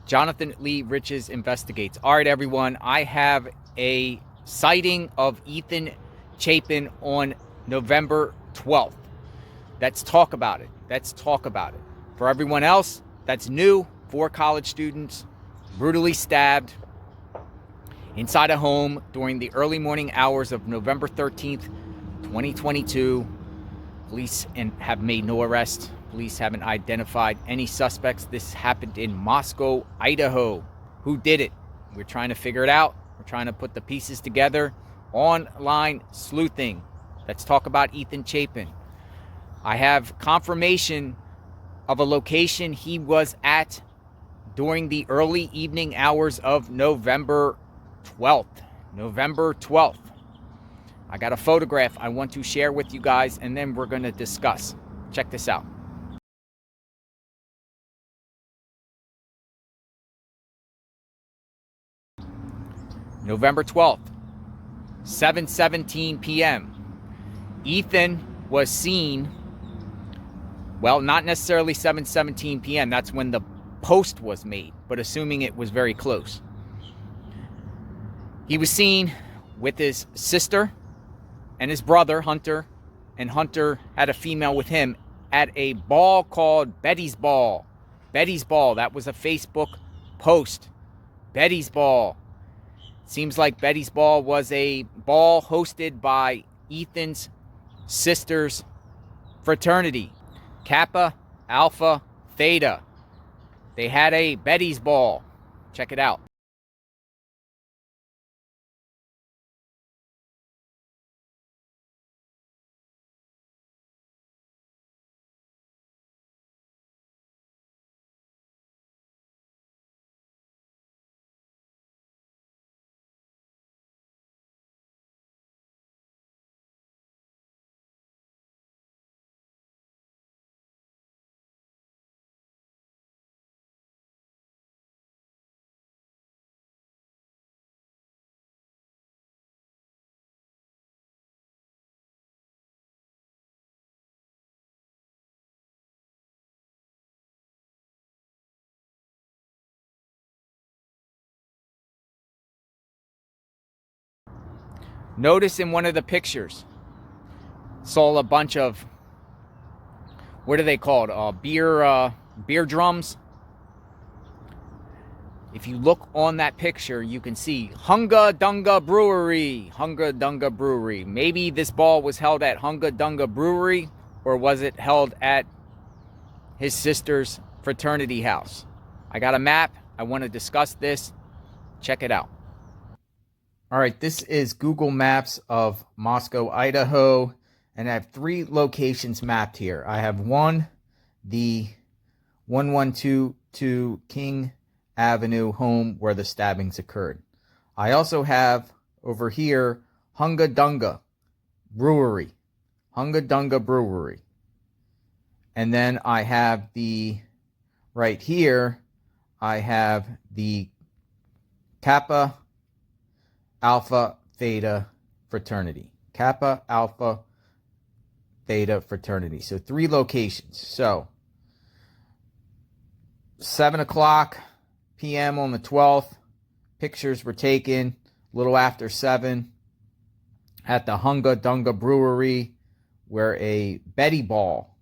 Jonathan Lee Riches investigates. All right, everyone. I have a sighting of Ethan Chapin on November 12th. Let's talk about it. Let's talk about it. For everyone else, that's new. 4 college students brutally stabbed inside a home during the early morning hours of November 13th, 2022. Police have made no arrest. Police haven't identified any suspects. This happened in Moscow, Idaho. Who did it? We're trying to figure it out. We're trying to put the pieces together. Online sleuthing. Let's talk about Ethan Chapin. I have confirmation of a location he was at during the early evening hours of November 12th. November 12th. I got a photograph I want to share with you guys, and then we're going to discuss. Check this out. November 12th, 7:17 p.m. Ethan was seen, well, not necessarily 7:17 p.m. That's when the post was made, but assuming it was very close. He was seen with his sister and his brother, Hunter, and Hunter had a female with him at a ball called Betty's Ball. Betty's Ball, that was a Facebook post. Betty's Ball. Seems like Betty's Ball was a ball hosted by Ethan's sister's fraternity, Kappa Alpha Theta. They had a Betty's Ball. Check it out. Notice in one of the pictures, saw a bunch of, what are they called? Beer drums. If you look on that picture, you can see Hunga Dunga Brewery. Hunga Dunga Brewery. Maybe this ball was held at Hunga Dunga Brewery, or was it held at his sister's fraternity house? I got a map. I want to discuss this. Check it out. All right, this is Google Maps of Moscow, Idaho, and I have 3 locations mapped here. I have one, the 1122 King Avenue home where the stabbings occurred. I also have over here Hunga Dunga Brewery. Hunga Dunga Brewery. And then I have right here, I have the Kappa Alpha Theta fraternity. Kappa Alpha Theta fraternity. So 3 locations. So 7 o'clock p.m. on the 12th. Pictures were taken a little after 7 at the Hunga Dunga Brewery, where a Betty Ball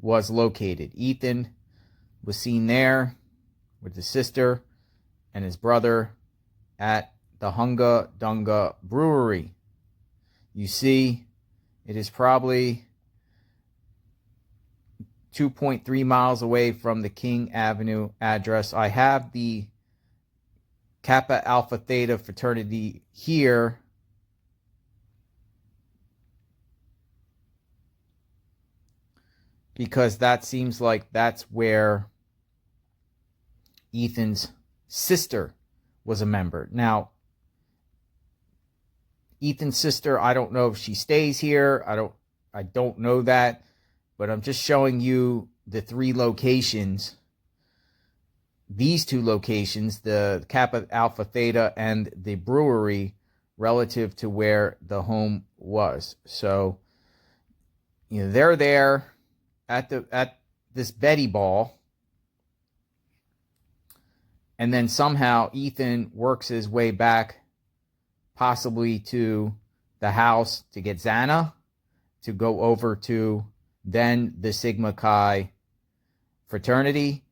was located. Ethan was seen there with his sister and his brother at the Hunga Dunga Brewery. You see, it is probably 2.3 miles away from the King Avenue address. I have the Kappa Alpha Theta fraternity here. Because that seems like that's where Ethan's sister was a member. Now, Ethan's sister, I don't know if she stays here. I don't know that, but I'm just showing you the 3 locations. These 2 locations, the Kappa Alpha Theta and the brewery, relative to where the home was. So, they're there at this Betty Ball. And then somehow Ethan works his way back, possibly to the house to get Xana, to go over to then the Sigma Chi fraternity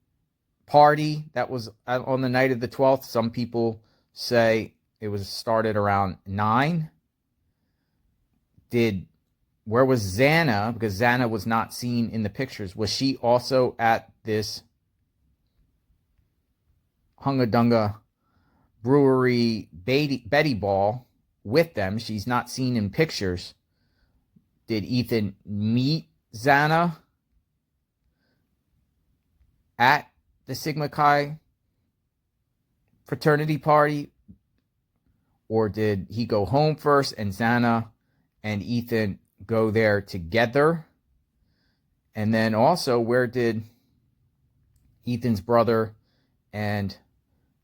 party that was on the night of the 12th. Some people say it was started around 9. Where was Xana? Because Xana was not seen in the pictures. Was she also at this Hunga Brewery Betty Ball with them? She's not seen in pictures. Did Ethan meet Xana at the Sigma Chi fraternity party? Or did he go home first and Xana and Ethan go there together? And then also, where did Ethan's brother and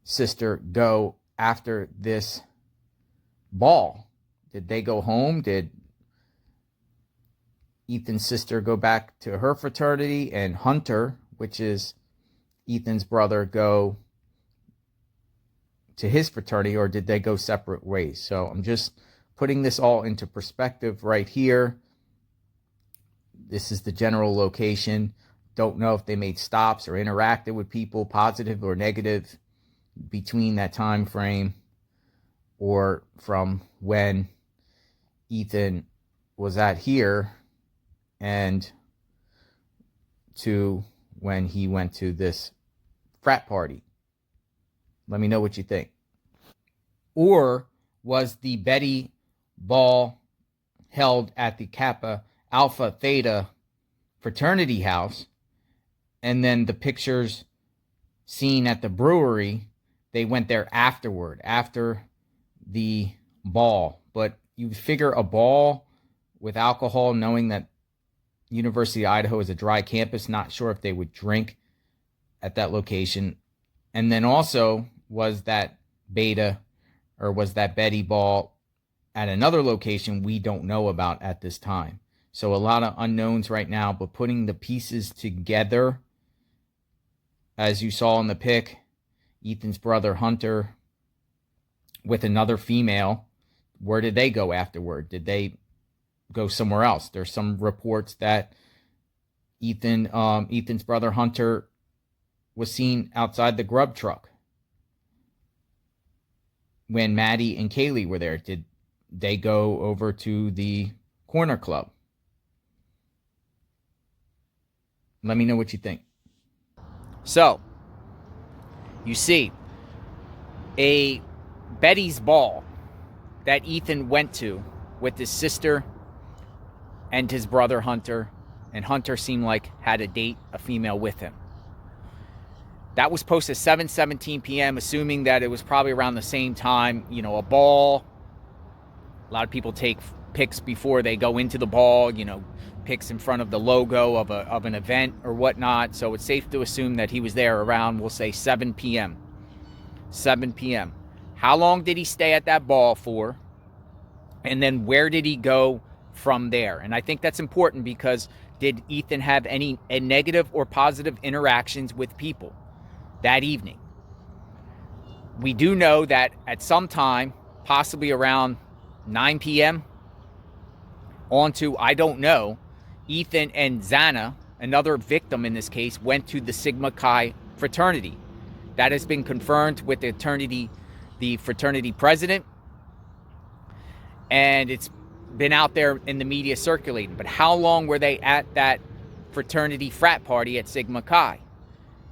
sister go after this ball? Did they go home? Did Ethan's sister go back to her fraternity and Hunter, which is Ethan's brother, go to his fraternity, or did they go separate ways? So I'm just putting this all into perspective right here. This is the general location. Don't know if they made stops or interacted with people, positive or negative, between that time frame or from when Ethan was at here and to when he went to this frat party. Let me know what you think. Or was the Betty Ball held at the Kappa Alpha Theta fraternity house, and then the pictures seen at the brewery, they went there afterward, after the ball? But you figure a ball with alcohol, knowing that University of Idaho is a dry campus, not sure if they would drink at that location. And then also, was that beta or was that Betty Ball at another location we don't know about at this time? So a lot of unknowns right now, but putting the pieces together, as you saw in the pic, Ethan's brother Hunter with another female, where did they go afterward? Did they go somewhere else? There's some reports that Ethan's brother Hunter was seen outside the grub truck when Maddie and Kaylee were there. Did they go over to the corner club? Let me know what you think. So, you see, a Betty's ball that Ethan went to with his sister and his brother Hunter, and Hunter seemed like had a date, a female with him. That was posted 7:17 p.m., assuming that it was probably around the same time. You know, a ball. A lot of people take pics before they go into the ball, you know, pics in front of the logo of an event or whatnot. So it's safe to assume that he was there around, we'll say, 7 p.m. 7 p.m. How long did he stay at that ball for? And then where did he go from there? And I think that's important, because did Ethan have any negative or positive interactions with people that evening? We do know that at some time, possibly around 9 p.m. on to, I don't know, Ethan and Xana, another victim in this case, went to the Sigma Chi fraternity. That has been confirmed with the fraternity president, and it's been out there in the media circulating. But how long were they at that fraternity frat party at Sigma Chi?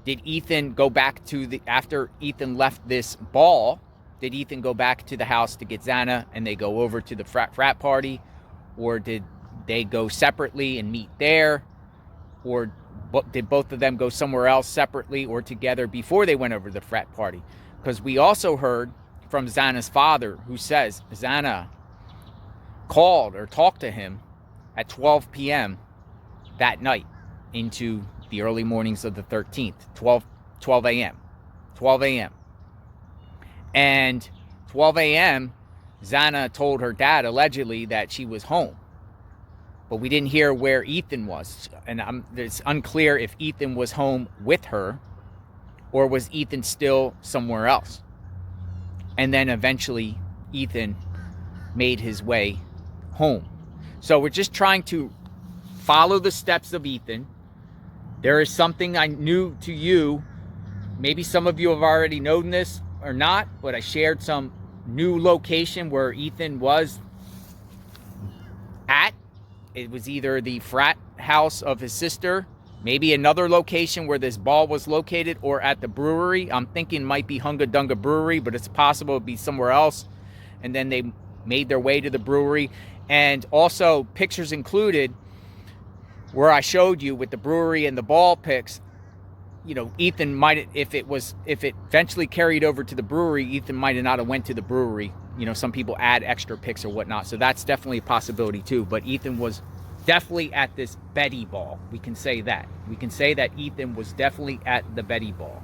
Did Ethan go back to after Ethan left this ball, did Ethan go back to the house to get Xana and they go over to the frat party? Or did they go separately and meet there? Or did both of them go somewhere else separately or together before they went over to the frat party? Because we also heard from Xana's father, who says Xana called or talked to him at 12 p.m. that night into the early mornings of the 13th, 12 a.m. 12 a.m. And 12 a.m., Xana told her dad, allegedly, that she was home. But we didn't hear where Ethan was. And it's unclear if Ethan was home with her or was Ethan still somewhere else? And then eventually Ethan made his way home. So we're just trying to follow the steps of Ethan. There is something I knew to you. Maybe some of you have already known this or not, but I shared some new location where Ethan was at. It was either the frat house of his sister, maybe another location where this ball was located, or at the brewery. I'm thinking it might be Hunga Dunga Brewery, but it's possible it'd be somewhere else. And then they made their way to the brewery. And also pictures included where I showed you with the brewery and the ball pics. You know, Ethan might, if it eventually carried over to the brewery, Ethan might have not have went to the brewery. You know, some people add extra pics or whatnot, so that's definitely a possibility too. But Ethan was definitely at this Betty ball. We can say that. We can say that Ethan was definitely at the Betty ball.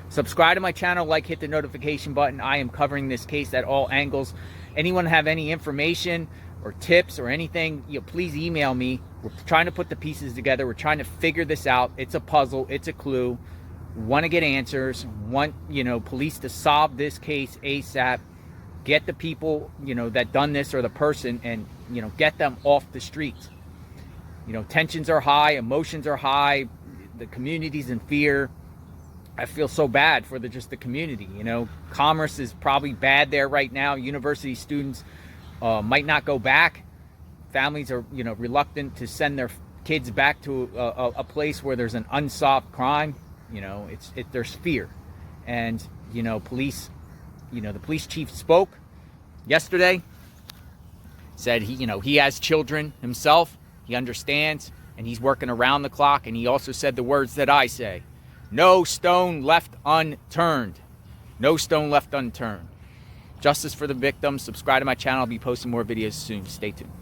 Subscribe to my channel, like, hit the notification button. I am covering this case at all angles. Anyone have any information or tips or anything, you know, please email me. We're trying to put the pieces together. We're trying to figure this out. It's a puzzle. It's a clue. Want to get answers. Want, you know, police to solve this case ASAP. Get the people, you know, that done this or the person, and, you know, get them off the streets. You know, tensions are high. Emotions are high. The community's in fear. I feel so bad for just the community. You know, commerce is probably bad there right now. University students might not go back. Families are, you know, reluctant to send their kids back to a place where there's an unsolved crime. You know, there's fear. And, you know, police, you know, the police chief spoke yesterday, said he has children himself. He understands, and he's working around the clock. And he also said the words that I say: no stone left unturned. No stone left unturned. Justice for the victims. Subscribe to my channel. I'll be posting more videos soon. Stay tuned.